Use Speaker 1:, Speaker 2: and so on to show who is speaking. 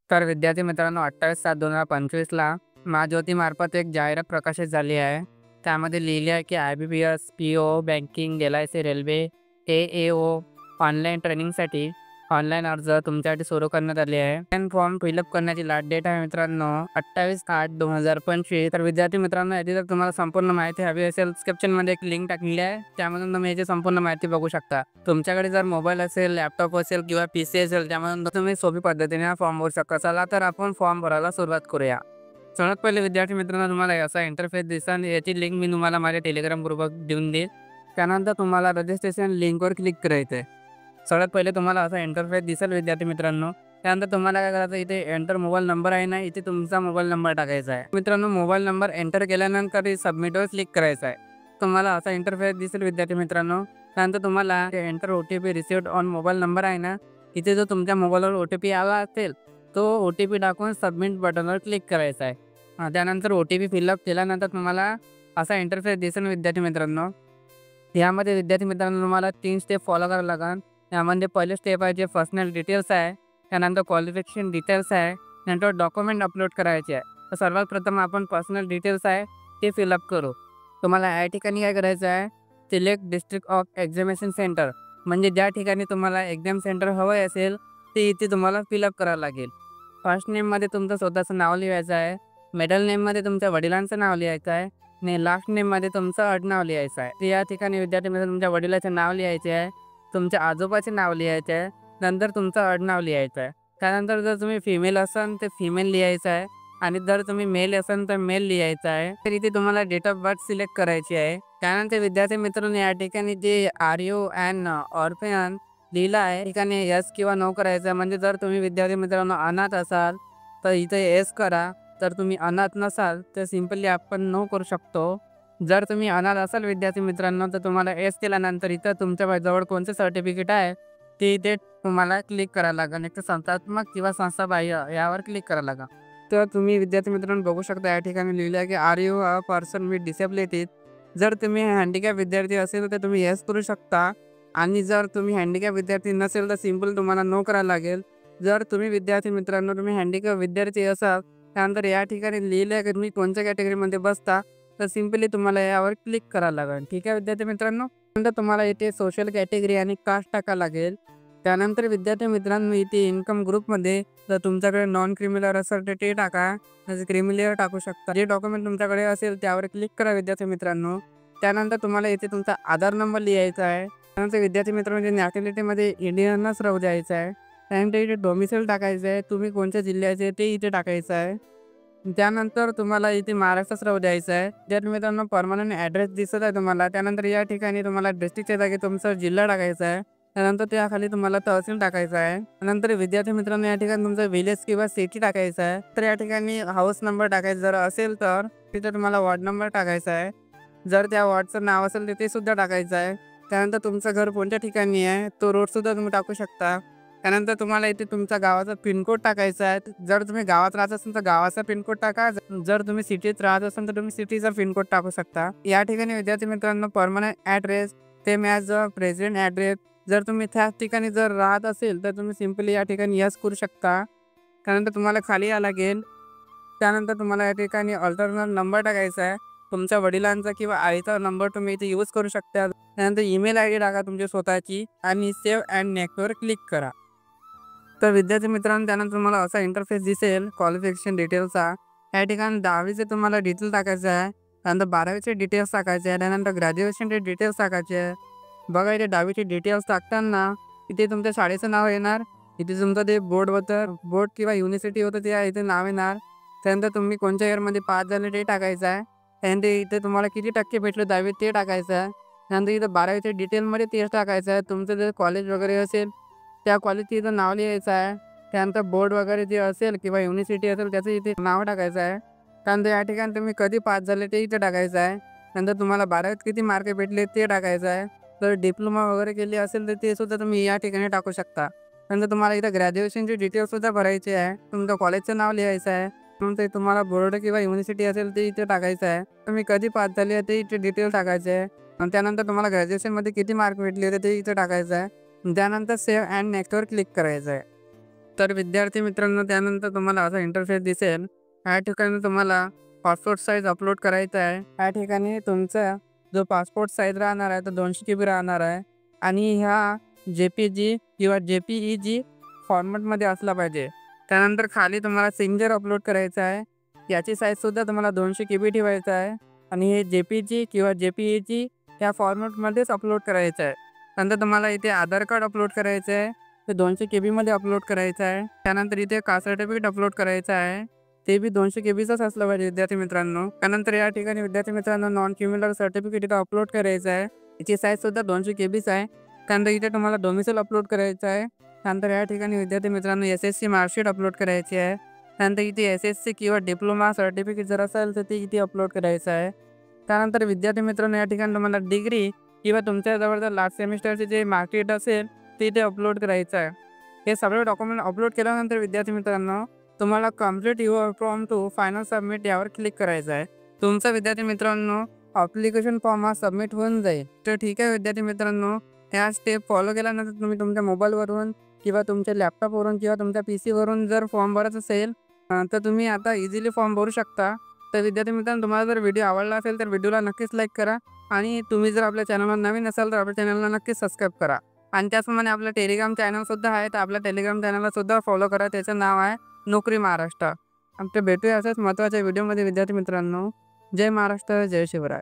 Speaker 1: तर विद्यार्थी मित्रांनो 28/7/2025ला महाज्योतीमार्फत एक जाहिरात प्रकाशित झाली आहे. त्यामध्ये लिहिले आहे की IBPS, PO, banking, LIC, railway, AAO online ट्रेनिंगसाठी ऑनलाईन अर्ज तुमच्यासाठी सुरू करण्यात आले आहे. ऑनलाईन फॉर्म फिलअप करण्याची लास्ट डेट आहे मित्रांनो 28/8/2025. तर विद्यार्थी मित्रांनो याची जर तुम्हाला संपूर्ण माहिती हवी असेल डिस्क्रिप्शनमध्ये एक लिंक टाकलेली आहे. त्यामधून तुम्ही याची संपूर्ण माहिती बघू शकता. तुमच्याकडे जर मोबाईल असेल, लॅपटॉप असेल किंवा PC असेल त्यामधून तुम्ही सोपी पद्धतीने हा फॉर्म भरू शकता. चला तर आपण फॉर्म भरायला सुरुवात करूया. सर्वात पहिले विद्यार्थी मित्रांनो तुम्हाला असा इंटरफेस दिसेल. याची लिंक मी तुम्हाला माझ्या टेलिग्राम ग्रुपवर देऊन देईल. त्यानंतर तुम्हाला रजिस्ट्रेशन लिंकवर क्लिक करायचं आहे. सगळ्यात पहिले तुम्हाला असा इंटरफेस दिसेल विद्यार्थी मित्रांनो. त्यानंतर तुम्हाला काय करायचं इथे एंटर मोबाईल नंबर आहे ना, इथे तुमचा मोबाईल नंबर टाकायचा आहे. मित्रांनो मोबाईल नंबर एंटर केल्यानंतर सबमिटवर क्लिक करायचं आहे. तुम्हाला असा इंटरफेस दिसेल विद्यार्थी मित्रांनो. त्यानंतर तुम्हाला enter OTP received on mobile number आहे ना, इथे जो तुमच्या मोबाईलवर OTP आला असेल तो OTP टाकून सबमिट बटनवर क्लिक करायचा आहे. त्यानंतर OTP फिलअप केल्यानंतर तुम्हाला असा इंटरफेस दिसेल विद्यार्थी मित्रांनो. यामध्ये विद्यार्थी मित्रांनो तुम्हाला 3 स्टेप फॉलो करावं लागेल. यामध्ये पहिले स्टेप आहे जे पर्सनल डिटेल्स आहे, त्यानंतर क्वालिफिकेशन डिटेल्स आहे, नंतर डॉक्युमेंट अपलोड करायचे आहे. तर सर्वात प्रथम आपण पर्सनल डिटेल्स आहे ते फिलअप करू. तुम्हाला या ठिकाणी काय करायचं आहे, select district of examination centre, म्हणजे ज्या ठिकाणी तुम्हाला एक्झाम सेंटर हवं असेल ते इथे तुम्हाला फिलअप करावं लागेल. फर्स्ट नेममध्ये तुमचं स्वतःचं नाव लिहायचं आहे, मिडल नेममध्ये तुमच्या वडिलांचं नाव लिहायचं आहे आणि लास्ट नेममध्ये तुमचं आडनाव लिहायचं आहे. तर या ठिकाणी विद्यार्थी मित्रांनो तुमच्या वडिलांचे नाव लिहायचे आहे, तुमच्या आजोबाचे नाव लिहायचे आहे, नंतर तुमचं आडनाव लिहायचं आहे. त्यानंतर जर तुम्ही फिमेल असाल तर फिमेल लिहायचं आहे आणि जर तुम्ही मेल असाल तर मेल लिहायचं आहे. तर इथे तुम्हाला डेट ऑफ बर्थ सिलेक्ट करायची आहे. त्यानंतर विद्यार्थी मित्रांनो या ठिकाणी जे RU अँड ऑर्फन लिहिलं आहे ठिकाणी यस किंवा नो करायचं. म्हणजे जर तुम्ही विद्यार्थी मित्रांनो अनाथ असाल तर इथे येस करा, तर तुम्ही अनाथ नसाल तर सिंपली आपण नो करू शकतो. जर तुम्ही अनाथ असाल विद्यार्थी मित्रांनो तर तुम्हाला येस केल्यानंतर इथं तुमच्या जवळ कोणते सर्टिफिकेट आहे ते इथे तुम्हाला क्लिक करावं लागेल. एक तर संस्थात्मक किंवा संस्थाबाह्य यावर क्लिक करावं लागेल. तर तुम्ही विद्यार्थी मित्रांनो बघू शकता या ठिकाणी लिहिलं आहे की RU a person with disabilities. जर तुम्ही हँडिकॅप विद्यार्थी असेल तर तुम्ही येस करू शकता आणि जर तुम्ही हँडिकॅप विद्यार्थी नसेल तर सिंपल तुम्हाला नो करावं लागेल. जर तुम्ही विद्यार्थी मित्रांनो तुम्ही हँडिकॅप विद्यार्थी असाल त्यानंतर या ठिकाणी लिहिलं आहे की तुम्ही कोणत्या कॅटेगरीमध्ये बसता, तर सिंपली तुम्हाला यावर क्लिक करावं लागेल. ठीक आहे विद्यार्थी मित्रांनो. नंतर तुम्हाला इथे सोशल कॅटेगरी आणि कास्ट टाकावं लागेल. त्यानंतर विद्यार्थी मित्रांनो इथे इन्कम ग्रुपमध्ये जर तुमच्याकडे नॉन क्रिमिनल असेल तर ते टाका, जसं क्रिमिनल टाकू शकता. जे डॉक्युमेंट तुमच्याकडे असेल त्यावर क्लिक करा विद्यार्थी मित्रांनो. त्यानंतर तुम्हाला इथे तुमचा आधार नंबर लिहायचा आहे. त्यानंतर विद्यार्थी मित्रांनो नॅशनॅलिटीमध्ये इंडियनच राहू द्यायचं आहे. त्यानंतर इथे डोमिसाईल टाकायचं आहे, तुम्ही कोणत्या जिल्ह्याचे ते इथे टाकायचं आहे. त्यानंतर तुम्हाला इथे महाराष्ट्रात राहू द्यायचं आहे. ज्यात मित्रांनो परमनंट ॲड्रेस दिसत आहे तुम्हाला. त्यानंतर या ठिकाणी तुम्हाला डिस्ट्रिक्टच्या जागी तुमचा जिल्हा टाकायचा आहे. त्यानंतर त्याखाली तुम्हाला तहसील टाकायचं आहे. त्यानंतर विद्यार्थी मित्रांनो या ठिकाणी तुमचं विलेज किंवा सिटी टाकायचं आहे. तर या ठिकाणी हाऊस नंबर टाकायचा जर असेल तर तिथे तुम्हाला वॉर्ड नंबर टाकायचा आहे. जर त्या वॉर्डचं नाव असेल तर ते सुद्धा टाकायचं आहे. त्यानंतर तुमचं घर कोणत्या ठिकाणी आहे तो रोडसुद्धा तुम्ही टाकू शकता. त्यानंतर तुम्हाला इथे तुमच्या गावाचा पिनकोड टाकायचा आहे. जर तुम्ही गावात राहत असाल तर गावाचा पिनकोड टाका. जर तुम्ही सिटीत राहत असाल तर तुम्ही सिटीचा पिनकोड टाकू शकता. या ठिकाणी विद्यार्थी मित्रांनो permanent address same as present address. जर तुम्ही त्याच ठिकाणी जर राहत असेल तर तुम्ही सिंपली या ठिकाणी यस करू शकता. त्यानंतर तुम्हाला खाली यावं लागेल. त्यानंतर तुम्हाला या ठिकाणी अल्टरनेट नंबर टाकायचा आहे. तुमच्या वडिलांचा किंवा आईचा नंबर तुम्ही इथे यूज करू शकता. त्यानंतर ईमेल ID टाका तुमची स्वतःची आणि सेव्ह अँड नेक्स्टवर क्लिक करा. तर विद्यार्थी मित्रांनो त्यानंतर तुम्हाला असा इंटरफेस दिसेल क्वालिफिकेशन डिटेल्सचा. या ठिकाणी 10वीचे तुम्हाला डिटेल टाकायचं आहे. त्यानंतर 12वीचे डिटेल्स टाकायचे आहे. त्यानंतर ग्रॅज्युएशनचे डिटेल्स टाकायचे आहे. बघा इथे 10वीचे डिटेल्स टाकताना इथे तुमच्या शाळेचं नाव येणार. इथे तुमचं ते बोर्ड होतं, बोर्ड किंवा युनिव्हर्सिटी होतं ते इथे नाव येणार. त्यानंतर तुम्ही कोणत्या इयरमध्ये पास झाले ते टाकायचं आहे. त्यानंतर इथे तुम्हाला किती टक्के भेटले 10वीत ते टाकायचं आहे. त्यानंतर इथं 12वीच्या डिटेलमध्ये तेच टाकायचं आहे. तुमचं जर कॉलेज वगैरे असेल त्या कॉलेजचं इथं नाव लिहायचं आहे. त्यानंतर बोर्ड वगैरे जे असेल किंवा युनिव्हर्सिटी असेल त्याचं इथे नाव टाकायचं आहे. त्यानंतर या ठिकाणी तुम्ही कधी पास झाले ते इथे टाकायचं आहे. नंतर तुम्हाला 12वीत किती मार्क भेटले ते टाकायचं आहे. जर डिप्लोमा वगैरे केली असेल तर ते सुद्धा तुम्ही या ठिकाणी टाकू शकता. नंतर तुम्हाला इथं ग्रॅज्युएशनची डिटेल्ससुद्धा भरायची आहे. तुमचं कॉलेजचं नाव लिहायचं आहे. नंतर तुम्हाला बोर्ड किंवा युनिव्हर्सिटी असेल ते इथे टाकायचं आहे. तुम्ही कधी पास झाले आहे ते इथे डिटेल टाकायचे आहे. आणि त्यानंतर तुम्हाला ग्रॅज्युएशनमध्ये किती मार्क भेटले होते ते इथे टाकायचं आहे. त्यानंतर सेव्ह अँड नेक्स्टवर क्लिक करायचं आहे. तर विद्यार्थी मित्रांनो, त्यानंतर तुम्हाला असा इंटरफेस दिसेल. या ठिकाणी तुम्हाला पासपोर्ट साईज अपलोड करायचा आहे. या ठिकाणी तुमचा जो पासपोर्ट साईज राहणार आहे तो 200 KB राहणार आहे आणि ह्या JPG किंवा JPEG फॉर्मॅटमध्ये असला पाहिजे. त्यानंतर खाली तुम्हाला सिग्नेचर अपलोड करायचा आहे. याची साईजसुद्धा तुम्हाला 200 KB ठेवायचा आहे आणि हे JPG किंवा JPEG या फॉर्मॅटमध्येच अपलोड करायचं आहे. नंतर तुम्हाला इथे आधार कार्ड अपलोड करायचं आहे. ते 200 KBमध्ये अपलोड करायचं आहे. त्यानंतर इथे कास्ट सर्टिफिकेट अपलोड करायचं आहे. ते बी 200 KBचंच असलं पाहिजे विद्यार्थी मित्रांनो. त्यानंतर या ठिकाणी विद्यार्थी मित्रांनो नॉन क्रिमिनल सर्टिफिकेट इथं अपलोड करायचं आहे. याची साईजसुद्धा 200 KBच आहे. त्यानंतर इथे तुम्हाला डोमिसाईल अपलोड करायचं आहे. त्यानंतर या ठिकाणी विद्यार्थी मित्रांनो SSC मार्कशीट अपलोड करायची आहे. त्यानंतर इथे SSC किंवा डिप्लोमा सर्टिफिकेट जर असेल तर ते इथे अपलोड करायचं आहे. त्यानंतर विद्यार्थी मित्रांनो या ठिकाणी तुम्हाला डिग्री किंवा तुमच्याजवळ जर लास्ट सेमिस्टरचे जे मार्कशीट असेल ते इथे अपलोड करायचं आहे. हे सगळे डॉक्युमेंट अपलोड केल्यानंतर विद्यार्थी मित्रांनो तुम्हाला complete your form to final submit यावर क्लिक करायचं आहे. तुमचा विद्यार्थी मित्रांनो ॲप्लिकेशन फॉर्म हा सबमिट होऊन जाईल. तर ठीक आहे विद्यार्थी मित्रांनो, ह्या स्टेप फॉलो केल्यानंतर तुम्ही तुमच्या मोबाईलवरून किंवा तुमच्या लॅपटॉपवरून किंवा तुमच्या PCवरून जर फॉर्म भरत असेल तर तुम्ही आता इझिली फॉर्म भरू शकता. तर विद्यार्थी मित्रांनो, तुम्हाला जर व्हिडिओ आवडला असेल तर व्हिडिओला नक्कीच लाईक करा आणि तुम्ही जर आपल्या चॅनलवर नवीन असाल तर आपल्या चॅनलला नक्कीच सबस्क्राईब करा. आणि त्याचप्रमाणे आपलं टेलिग्राम चॅनलसुद्धा आहे. तर आपल्या टेलिग्राम चॅनललासुद्धा फॉलो करा. त्याचं नाव आहे नोकरी महाराष्ट्र. आपण भेटूया अशाच महत्त्वाच्या व्हिडिओमध्ये विद्यार्थी मित्रांनो. जय महाराष्ट्र, जय शिवराय.